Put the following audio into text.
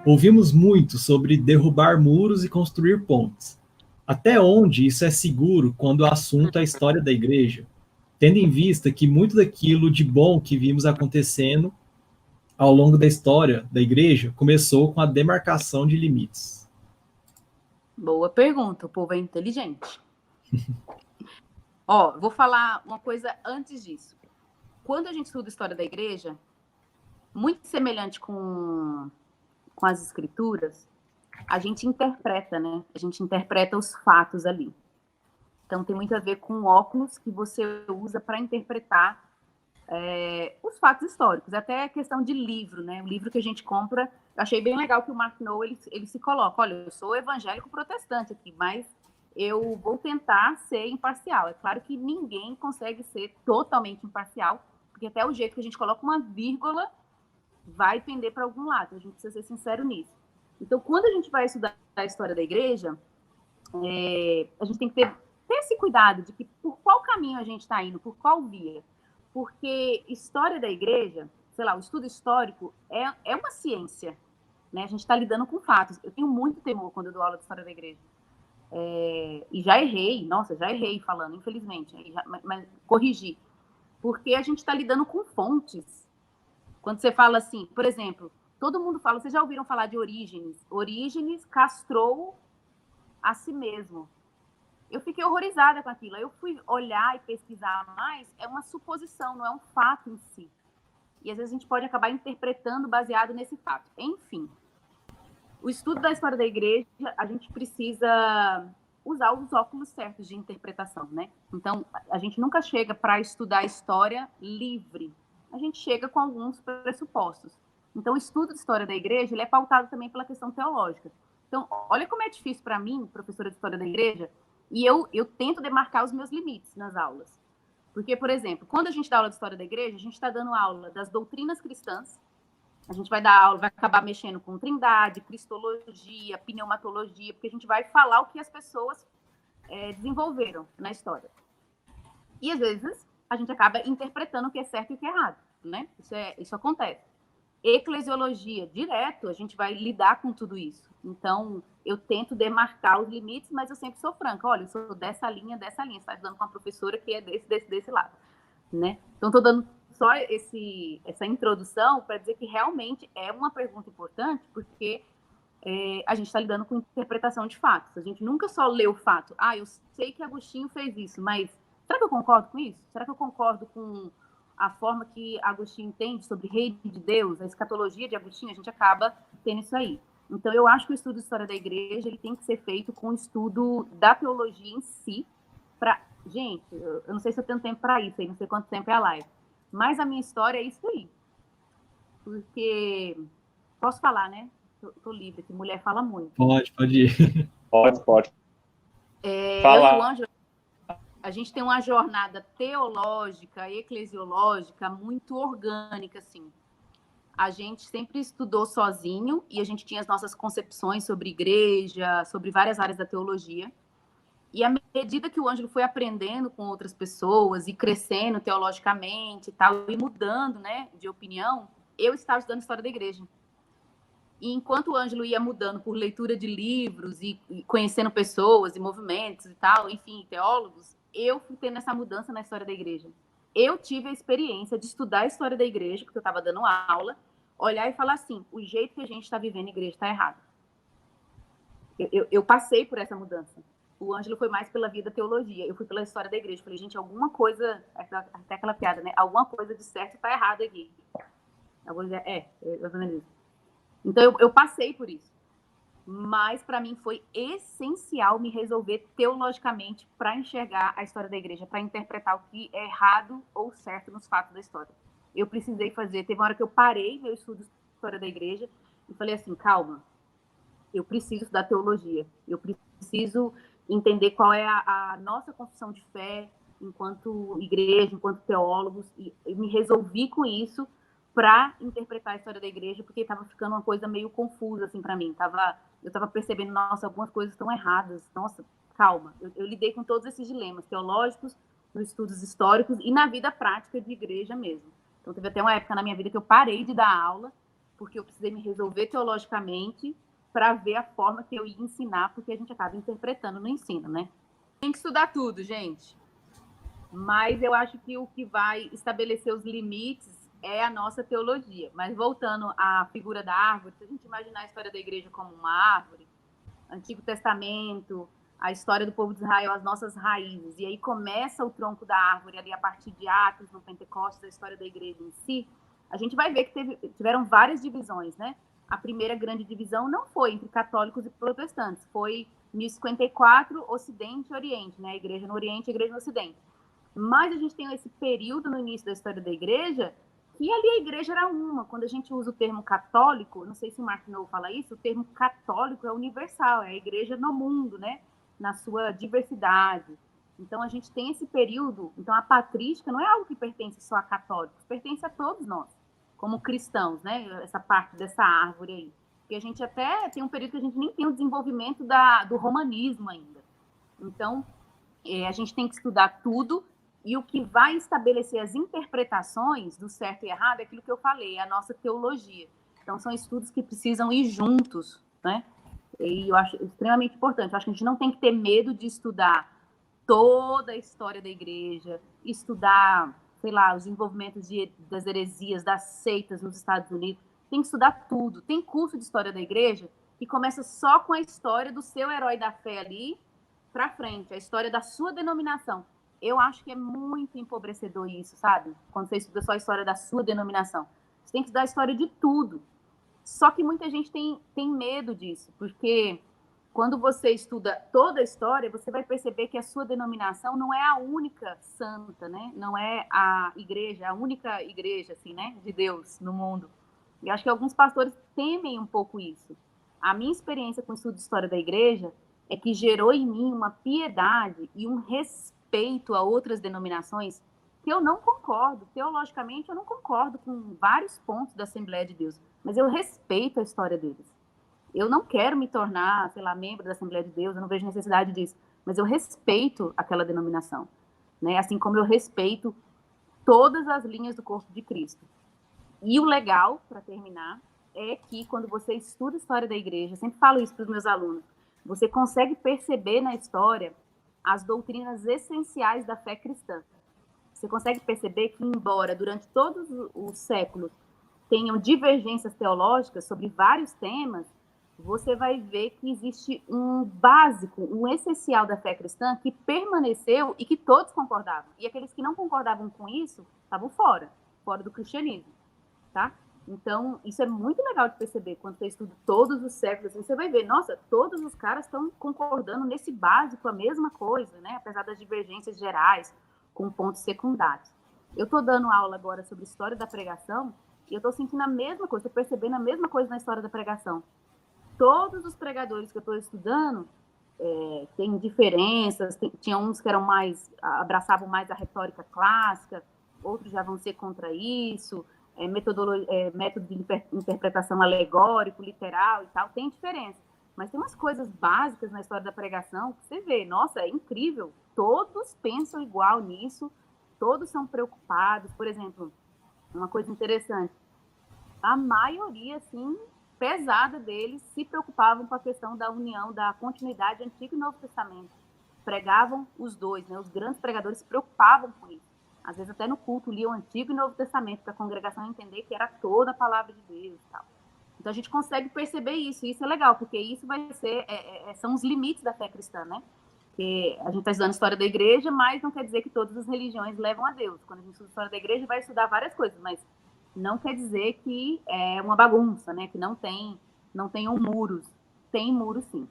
Ouvimos muito sobre derrubar muros e construir pontes. Até onde isso é seguro quando o assunto é a história da igreja, tendo em vista que muito daquilo de bom que vimos acontecendo ao longo da história da igreja começou com a demarcação de limites? Boa pergunta, o povo é inteligente. Ó, vou falar uma coisa antes disso. Quando a gente estuda a história da igreja, muito semelhante com as escrituras, a gente interpreta, né? A gente interpreta os fatos ali. Então, tem muito a ver com óculos que você usa para interpretar os fatos históricos. Até a questão de livro, né? O livro que a gente compra, eu achei bem legal que o Mark Noll, ele se coloca, olha, eu sou evangélico protestante aqui, mas eu vou tentar ser imparcial. É claro que ninguém consegue ser totalmente imparcial, porque até o jeito que a gente coloca uma vírgula vai pender para algum lado. A gente precisa ser sincero nisso. Então, quando a gente vai estudar a história da igreja, a gente tem que ter esse cuidado de que por qual caminho a gente está indo, por qual via. Porque história da igreja, sei lá, o estudo histórico é uma ciência, né? A gente está lidando com fatos. Eu tenho muito temor quando eu dou aula de história da igreja. E já errei falando, infelizmente, mas corrigi. Porque a gente está lidando com fontes. Quando você fala assim, por exemplo, todo mundo fala, vocês já ouviram falar de Orígenes? Orígenes castrou a si mesmo. Eu fiquei horrorizada com aquilo. Aí eu fui olhar e pesquisar mais, é uma suposição, não é um fato em si. E às vezes a gente pode acabar interpretando baseado nesse fato. Enfim, o estudo da história da igreja, a gente precisa usar os óculos certos de interpretação, né? Então, a gente nunca chega para estudar a história livre. A gente chega com alguns pressupostos. Então, o estudo de história da igreja, ele é pautado também pela questão teológica. Então, olha como é difícil para mim, professora de história da igreja, e eu tento demarcar os meus limites nas aulas. Porque, por exemplo, quando a gente dá aula de história da igreja, a gente está dando aula das doutrinas cristãs, a gente vai dar aula, vai acabar mexendo com trindade, cristologia, pneumatologia, porque a gente vai falar o que as pessoas desenvolveram na história. E, às vezes, a gente acaba interpretando o que é certo e o que é errado, né? Isso acontece. Eclesiologia, direto, a gente vai lidar com tudo isso. Então, eu tento demarcar os limites, mas eu sempre sou franca. Olha, eu sou dessa linha. Você está estudando com uma professora que é desse lado, né? Então, estou dando só essa introdução para dizer que realmente é uma pergunta importante, porque a gente está lidando com interpretação de fatos. A gente nunca só lê o fato. Ah, eu sei que Agostinho fez isso, mas será que eu concordo com isso? Será que eu concordo com a forma que Agostinho entende sobre reino de Deus, a escatologia de Agostinho? A gente acaba tendo isso aí. Então, eu acho que o estudo de história da igreja ele tem que ser feito com o estudo da teologia em si. Gente, eu não sei se eu tenho tempo para isso, aí não sei quanto tempo é a live, mas a minha história é isso aí. Porque, posso falar, né? Tô livre, que mulher fala muito. Pode ir. Pode. Eu e o Ângelo, a gente tem uma jornada teológica e eclesiológica muito orgânica, assim. A gente sempre estudou sozinho e a gente tinha as nossas concepções sobre igreja, sobre várias áreas da teologia. E à medida que o Ângelo foi aprendendo com outras pessoas e crescendo teologicamente e tal, e mudando, né, de opinião, eu estava estudando história da igreja. E enquanto o Ângelo ia mudando por leitura de livros e conhecendo pessoas e movimentos e tal, enfim, teólogos, eu fui tendo essa mudança na história da igreja. Eu tive a experiência de estudar a história da igreja, porque eu estava dando aula, olhar e falar assim, o jeito que a gente está vivendo a igreja está errado. Eu passei por essa mudança. O Ângelo foi mais pela via da teologia, eu fui pela história da igreja. Falei, gente, alguma coisa, até aquela piada, né? Alguma coisa de certo está errado aqui. Então, eu passei por isso. Mas, para mim, foi essencial me resolver teologicamente para enxergar a história da igreja, para interpretar o que é errado ou certo nos fatos da história. Eu precisei fazer. Teve uma hora que eu parei meu estudo de história da igreja e falei assim, calma, eu preciso estudar teologia. Eu preciso entender qual é a nossa confissão de fé enquanto igreja, enquanto teólogos. E me resolvi com isso para interpretar a história da igreja, porque estava ficando uma coisa meio confusa assim para mim. Eu estava percebendo, nossa, algumas coisas estão erradas. Nossa, calma. Eu lidei com todos esses dilemas teológicos, nos estudos históricos e na vida prática de igreja mesmo. Então, teve até uma época na minha vida que eu parei de dar aula porque eu precisei me resolver teologicamente para ver a forma que eu ia ensinar, porque a gente acaba interpretando no ensino, né? Tem que estudar tudo, gente. Mas eu acho que o que vai estabelecer os limites é a nossa teologia. Mas voltando à figura da árvore, se a gente imaginar a história da igreja como uma árvore, Antigo Testamento, a história do povo de Israel, as nossas raízes, e aí começa o tronco da árvore ali a partir de Atos, no Pentecostes, a história da igreja em si, a gente vai ver que tiveram várias divisões, né? A primeira grande divisão não foi entre católicos e protestantes, foi 1054, Ocidente e Oriente, né? A igreja no Oriente e a igreja no Ocidente. Mas a gente tem esse período no início da história da igreja que ali a igreja era uma. Quando a gente usa o termo católico, não sei se o Mark Noll fala isso, o termo católico é universal, é a igreja no mundo, né? Na sua diversidade. Então a gente tem esse período, então a patrística não é algo que pertence só a católicos, pertence a todos nós, como cristãos, né? Essa parte dessa árvore aí. Porque a gente até tem um período que a gente nem tem o desenvolvimento do romanismo ainda. Então, a gente tem que estudar tudo. E o que vai estabelecer as interpretações do certo e errado é aquilo que eu falei, é a nossa teologia. Então, são estudos que precisam ir juntos, né? E eu acho extremamente importante. Eu acho que a gente não tem que ter medo de estudar toda a história da igreja, estudar, sei lá, os desenvolvimentos das heresias, das seitas nos Estados Unidos. Tem que estudar tudo. Tem curso de história da igreja que começa só com a história do seu herói da fé ali para frente, a história da sua denominação. Eu acho que é muito empobrecedor isso, sabe? Quando você estuda só a história da sua denominação. Você tem que estudar a história de tudo. Só que muita gente tem medo disso, porque quando você estuda toda a história, você vai perceber que a sua denominação não é a única santa, né? Não é a igreja, a única igreja, assim, né? De Deus no mundo. E acho que alguns pastores temem um pouco isso. A minha experiência com o estudo de história da igreja é que gerou em mim uma piedade e um respeito a outras denominações que eu não concordo. Teologicamente, eu não concordo com vários pontos da Assembleia de Deus, mas eu respeito a história deles. Eu não quero me tornar, sei lá, membro da Assembleia de Deus, eu não vejo necessidade disso, mas eu respeito aquela denominação, né? Assim como eu respeito todas as linhas do corpo de Cristo. E o legal, para terminar, é que quando você estuda a história da igreja, eu sempre falo isso para os meus alunos, você consegue perceber na história as doutrinas essenciais da fé cristã. Você consegue perceber que, embora durante todos os séculos tenham divergências teológicas sobre vários temas, você vai ver que existe um básico, um essencial da fé cristã que permaneceu e que todos concordavam. E aqueles que não concordavam com isso estavam fora do cristianismo, tá? Então, isso é muito legal de perceber. Quando você estuda todos os séculos, você vai ver, nossa, todos os caras estão concordando nesse básico, a mesma coisa, né? Apesar das divergências gerais, com pontos secundários. Eu estou dando aula agora sobre história da pregação e eu estou sentindo a mesma coisa, estou percebendo a mesma coisa na história da pregação. Todos os pregadores que eu estou estudando têm diferenças, tinha uns que abraçavam mais a retórica clássica, outros já vão ser contra isso, método de interpretação alegórico, literal e tal, tem diferença. Mas tem umas coisas básicas na história da pregação que você vê, nossa, é incrível. Todos pensam igual nisso, todos são preocupados. Por exemplo, uma coisa interessante, a maioria, assim, pesada deles se preocupavam com a questão da união, da continuidade Antigo e Novo Testamento. Pregavam os dois, né? Os grandes pregadores se preocupavam com isso. Às vezes até no culto liam o Antigo e Novo Testamento para a congregação entender que era toda a palavra de Deus e tal. Então a gente consegue perceber isso, e isso é legal, porque isso vai ser, são os limites da fé cristã, né? Porque a gente está estudando a história da igreja, mas não quer dizer que todas as religiões levam a Deus. Quando a gente estuda a história da igreja, vai estudar várias coisas, mas não quer dizer que é uma bagunça, né? Que não tem muros. Tem muros, sim.